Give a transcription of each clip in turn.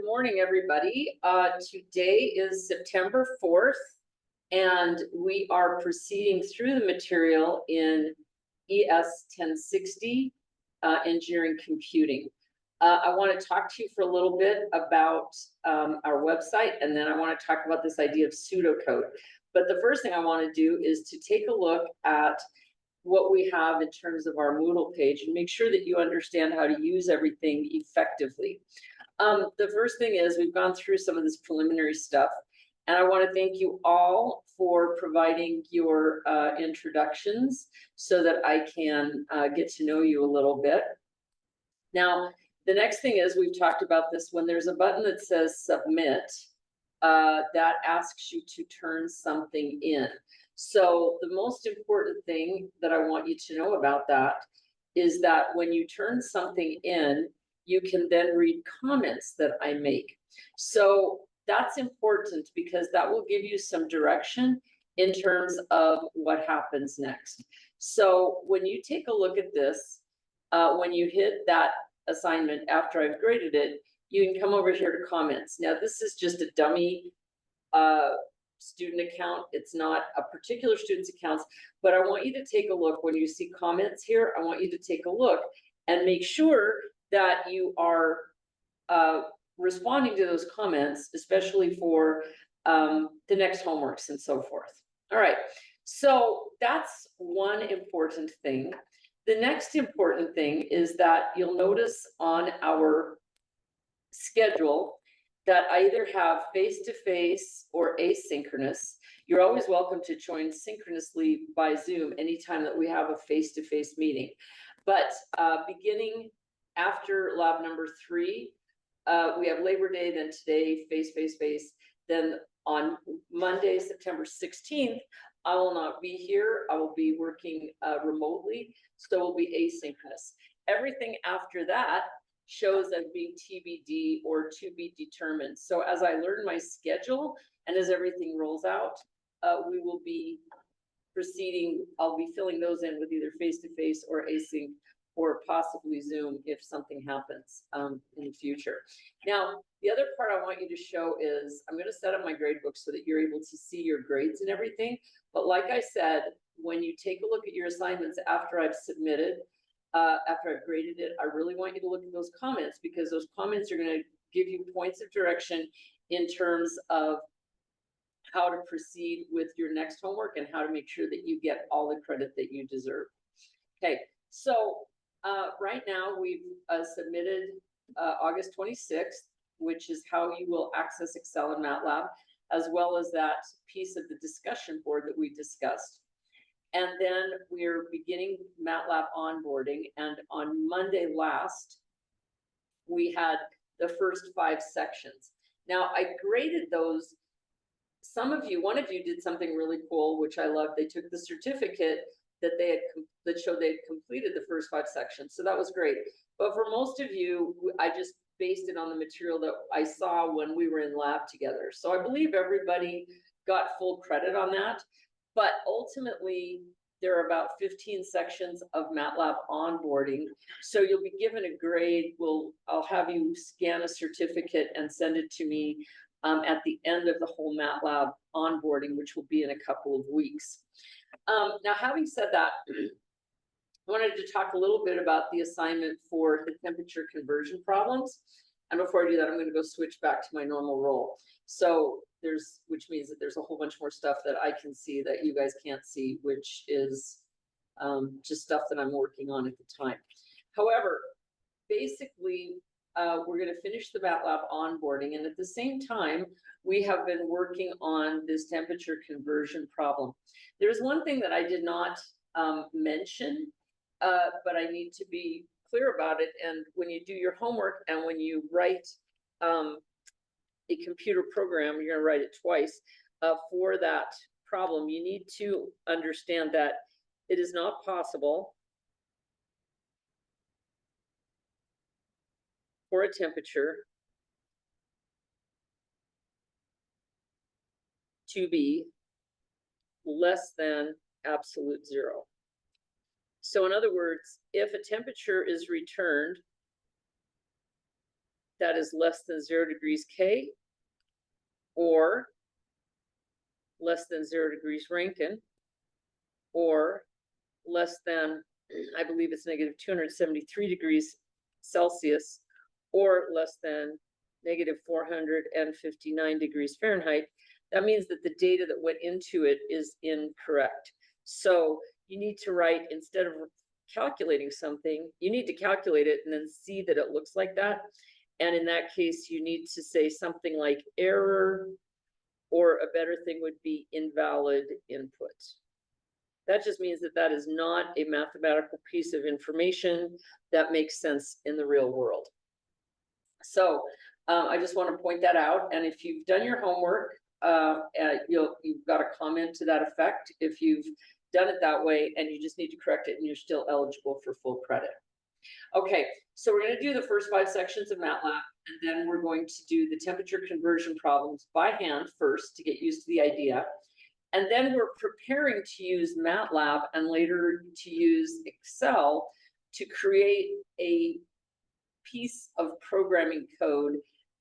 Good morning, everybody. Today is September 4th, and we are proceeding through the material in ES 1060, Engineering Computing. I want to talk to you for a little bit about our website, and then I want to talk about this idea of pseudocode. But the first thing I want to do is to take a look at what we have in terms of our Moodle page and make sure that you understand how to use everything effectively. The first thing is we've gone through some of this preliminary stuff, and I want to thank you all for providing your introductions so that I can get to know you a little bit. Now, the next thing is we've talked about this when there's a button that says submit, that asks you to turn something in. So the most important thing that I want you to know about that is that when you turn something in, you can then read comments that I make. So that's important because that will give you some direction in terms of what happens next. So when you take a look at this, when you hit that assignment after I've graded it, you can come over here to comments. Now, this is just a dummy student account. It's not a particular student's accounts, but I want you to take a look. When you see comments here, I want you to take a look and make sure that you are responding to those comments, especially for the next homeworks and so forth. All right, so that's one important thing. The next important thing is that you'll notice on our schedule that I either have face-to-face or asynchronous. You're always welcome to join synchronously by Zoom anytime that we have a face-to-face meeting. But beginning after lab number 3, we have Labor Day, then today, face. Then on Monday, September 16th, I will not be here. I will be working remotely, so it will be asynchronous. Everything after that shows as being TBD or to be determined. So as I learn my schedule and as everything rolls out, we will be proceeding. I'll be filling those in with either face-to-face or async, or possibly Zoom if something happens in the future. Now, the other part I want you to show is I'm going to set up my grade book so that you're able to see your grades and everything. But like I said, when you take a look at your assignments after I've submitted, after I've graded it, I really want you to look at those comments, because those comments are going to give you points of direction in terms of how to proceed with your next homework and how to make sure that you get all the credit that you deserve. Okay, so right now we've submitted August 26th, which is how you will access Excel and MATLAB, as well as that piece of the discussion board that we discussed. And then we're beginning MATLAB onboarding. And on Monday last, we had the first 5 sections. Now, I graded those. Some of you, one of you did something really cool, which I loved. They took the certificate that they had that showed they had completed the first 5 sections. So that was great. But for most of you, I just based it on the material that I saw when we were in lab together. So I believe everybody got full credit on that. But ultimately, there are about 15 sections of MATLAB onboarding. So you'll be given a grade. I'll have you scan a certificate and send it to me at the end of the whole MATLAB onboarding, which will be in a couple of weeks. Now, having said that, I wanted to talk a little bit about the assignment for the temperature conversion problems. And before I do that, I'm going to go switch back to my normal role. So which means that there's a whole bunch more stuff that I can see that you guys can't see, which is just stuff that I'm working on at the time. However, basically, we're going to finish the MATLAB onboarding. And at the same time, we have been working on this temperature conversion problem. There's one thing that I did not mention, but I need to be clear about it. And when you do your homework and when you write a computer program, you're going to write it twice for that problem, you need to understand that it is not possible for a temperature to be less than absolute 0. So in other words, if a temperature is returned that is less than 0 degrees K, or less than 0 degrees Rankine, or less than, I believe it's negative 273 degrees Celsius, or less than negative 459 degrees Fahrenheit, that means that the data that went into it is incorrect. So you need to write, instead of calculating something, you need to calculate it and then see that it looks like that. And in that case, you need to say something like error, or a better thing would be invalid input. That just means that that is not a mathematical piece of information that makes sense in the real world. So I just want to point that out. And if you've done your homework, you've got a comment to that effect. If you've done it that way and you just need to correct it and you're still eligible for full credit. Okay, so we're going to do the first 5 sections of MATLAB, and then we're going to do the temperature conversion problems by hand first to get used to the idea. And then we're preparing to use MATLAB and later to use Excel to create a piece of programming code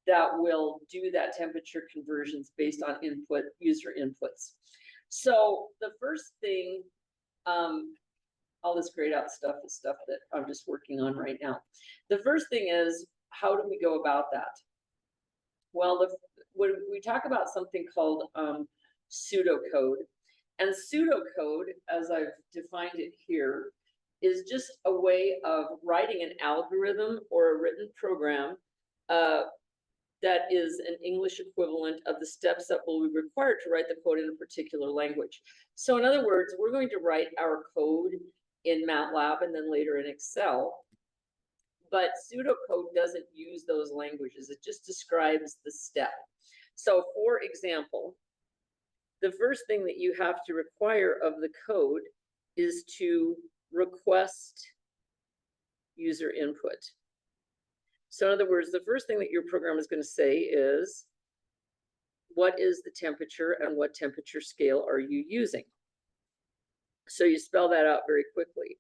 that will do that temperature conversions based on user inputs. So the first thing, all this grayed out stuff is stuff that I'm just working on right now. The first thing is, how do we go about that? Well, when we talk about something called pseudocode, and pseudocode, as I've defined it here, is just a way of writing an algorithm or a written program that is an English equivalent of the steps that will be required to write the code in a particular language. So in other words, we're going to write our code in MATLAB and then later in Excel, but pseudocode doesn't use those languages. It just describes the step. So for example, the first thing that you have to require of the code is to request user input. So in other words, the first thing that your program is going to say is, what is the temperature and what temperature scale are you using? So you spell that out very quickly.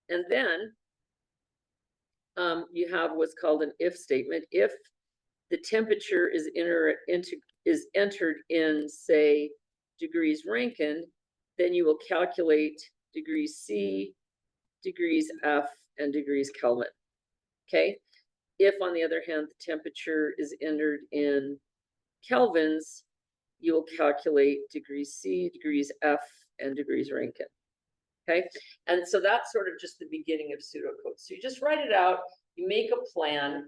And then you have what's called an if statement. If the temperature is entered in, say, degrees Rankine, then you will calculate degrees C, degrees F, and degrees Kelvin. Okay? If, on the other hand, the temperature is entered in kelvins, you will calculate degrees C, degrees F, and degrees Rankine. Okay, and so that's sort of just the beginning of pseudocode. So you just write it out, you make a plan.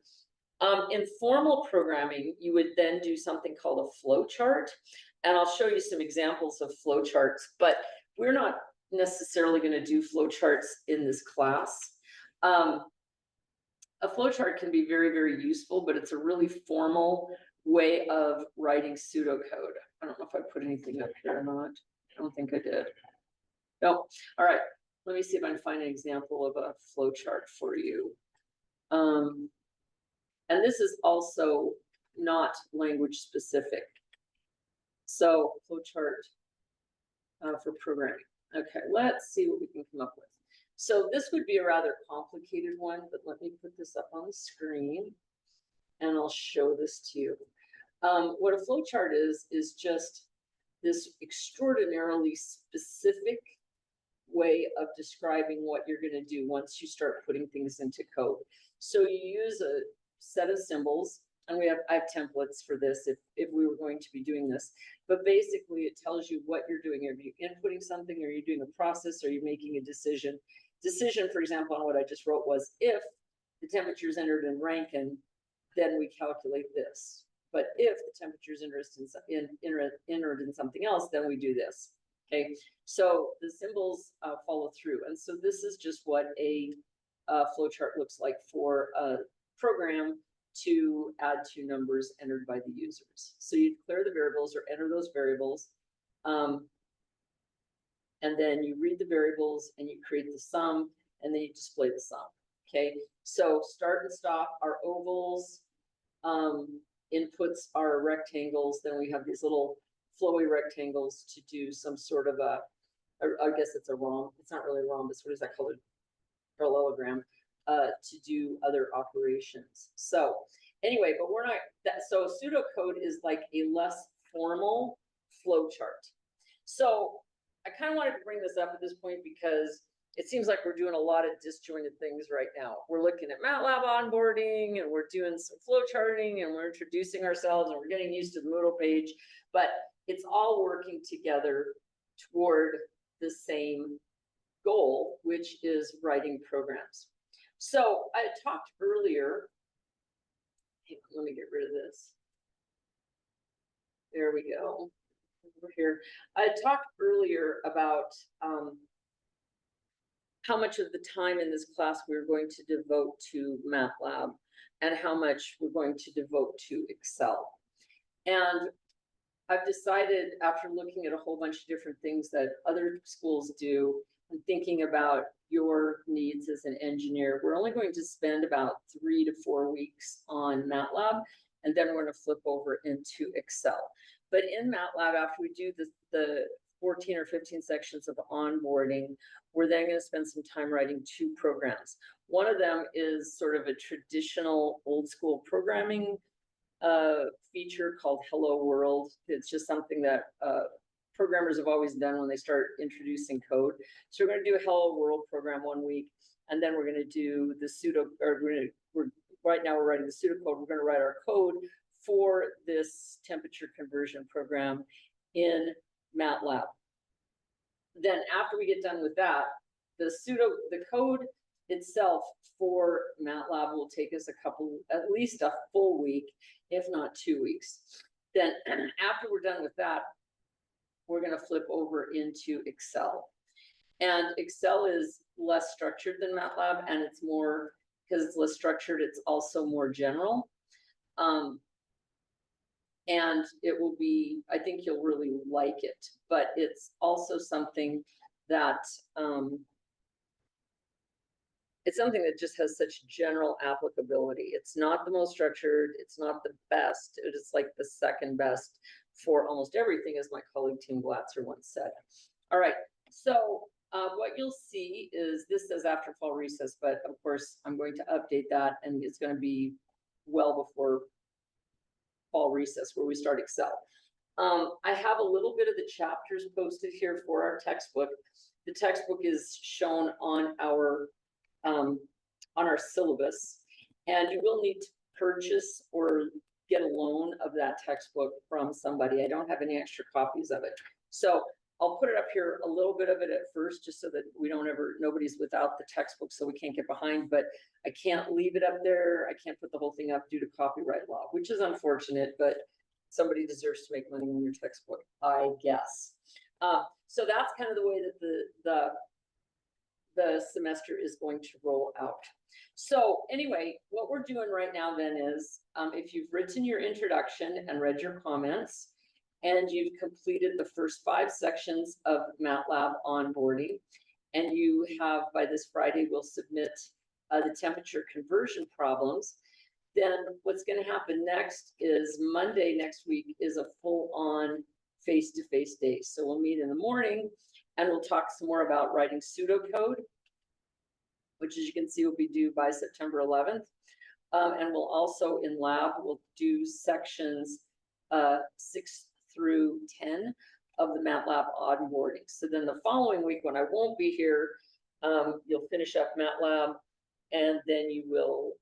In formal programming, you would then do something called a flow chart, and I'll show you some examples of flow charts, but we're not necessarily going to do flow charts in this class. A flow chart can be very, very useful, but it's a really formal way of writing pseudocode. I don't know if I put anything up here or not. I don't think I did. No. All right. Let me see if I can find an example of a flow chart for you. And this is also not language specific. So flow chart for programming. Okay, let's see what we can come up with. So this would be a rather complicated one, but let me put this up on the screen and I'll show this to you. What a flow chart is just this extraordinarily specific way of describing what you're going to do once you start putting things into code. So you use a set of symbols, and I have templates for this if we were going to be doing this. But basically, it tells you what you're doing. Are you inputting something? Are you doing a process? Are you making a decision? Decision, for example, on what I just wrote was, if the temperature is entered in Rankine, then we calculate this. But if the temperature is entered in something else, then we do this. Okay, so the symbols follow through. And so this is just what a flowchart looks like for a program to add two numbers entered by the users. So you declare the variables or enter those variables. And then you read the variables and you create the sum, and then you display the sum. Okay, so start and stop are ovals. Inputs are rectangles. Then we have these little flowy rectangles to do some sort of I guess it's a rhomb. It's not really a rhombus. What is that called? Parallelogram. To do other operations. So Anyway, but we're not, so pseudocode is like a less formal flow chart. So I kind of wanted to bring this up at this point because it seems like we're doing a lot of disjointed things right now. We're looking at MATLAB onboarding and we're doing some flow charting and we're introducing ourselves and we're getting used to the Moodle page, but it's all working together toward the same goal, which is writing programs. So I talked earlier, let me get rid of this. There we go. Over here. I talked earlier about how much of the time in this class we're going to devote to MATLAB and how much we're going to devote to Excel. And I've decided, after looking at a whole bunch of different things that other schools do and thinking about your needs as an engineer, we're only going to spend about 3 to 4 weeks on MATLAB, and then we're going to flip over into Excel. But in MATLAB, after we do the 14 or 15 sections of onboarding, we're then going to spend some time writing 2 programs. One of them is sort of a traditional old school programming feature called Hello World. It's just something that programmers have always done when they start introducing code. So we're going to do a Hello World program 1 week, and then we're going to do the right now we're writing the pseudocode. We're going to write our code for this temperature conversion program in MATLAB. Then after we get done with that, the code itself for MATLAB will take us at least a full week, if not 2 weeks. Then after we're done with that, we're going to flip over into Excel. And Excel is less structured than MATLAB, and it's more, because it's less structured, it's also more general. And it will be, I think you'll really like it, but it's also something that it's something that just has such general applicability. It's not the most structured, it's not the best, it is like the second best for almost everything, as my colleague Tim Glatzer once said. All right, so what you'll see is, this says after fall recess, but of course I'm going to update that, and it's going to be well before fall recess where we start Excel. I have a little bit of the chapters posted here for our textbook. The textbook is shown on our syllabus, and you will need to purchase or get a loan of that textbook from somebody. I don't have any extra copies of it, so I'll put it up here, a little bit of it at first, just so that we don't nobody's without the textbook, so we can't get behind, but I can't leave it up there. I can't put the whole thing up due to copyright law, which is unfortunate, but somebody deserves to make money on your textbook, I guess. So that's kind of the way that the semester is going to roll out. So anyway, what we're doing right now then is, if you've written your introduction and read your comments, and you've completed the first 5 sections of MATLAB onboarding, and you have, by this Friday, will submit the temperature conversion problems, then what's going to happen next is Monday next week is a full-on face-to-face day. So we'll meet in the morning, and we'll talk some more about writing pseudocode, which, as you can see, will be due by September 11th. And we'll also, in lab, we'll do sections 6 through 10 of the MATLAB onboarding. So then the following week, when I won't be here, you'll finish up MATLAB, and then you will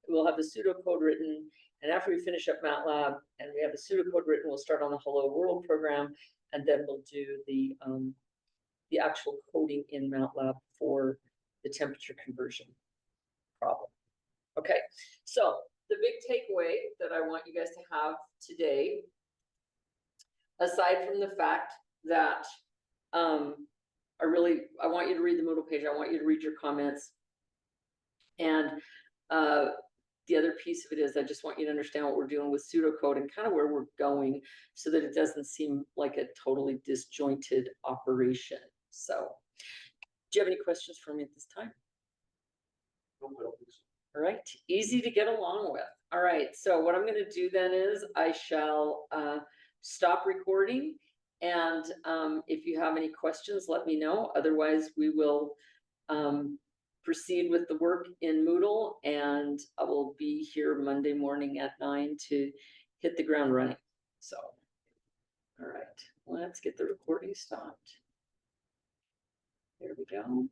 we'll have the pseudocode written. And after we finish up MATLAB and we have the pseudocode written, we'll start on the Hello World program, and then we'll do the actual coding in MATLAB for the temperature conversion problem. Okay, so the big takeaway that I want you guys to have today, aside from the fact that I want you to read the Moodle page, I want you to read your comments, and the other piece of it is I just want you to understand what we're doing with pseudocode and kind of where we're going, so that it doesn't seem like a totally disjointed operation. So, do you have any questions for me at this time? No, I don't think so. All right, easy to get along with. All right, so what I'm going to do then is I shall stop recording, and if you have any questions, let me know. Otherwise, we will proceed with the work in Moodle, and I will be here Monday morning at 9 to hit the ground running. So, all right, let's get the recording stopped. There we go.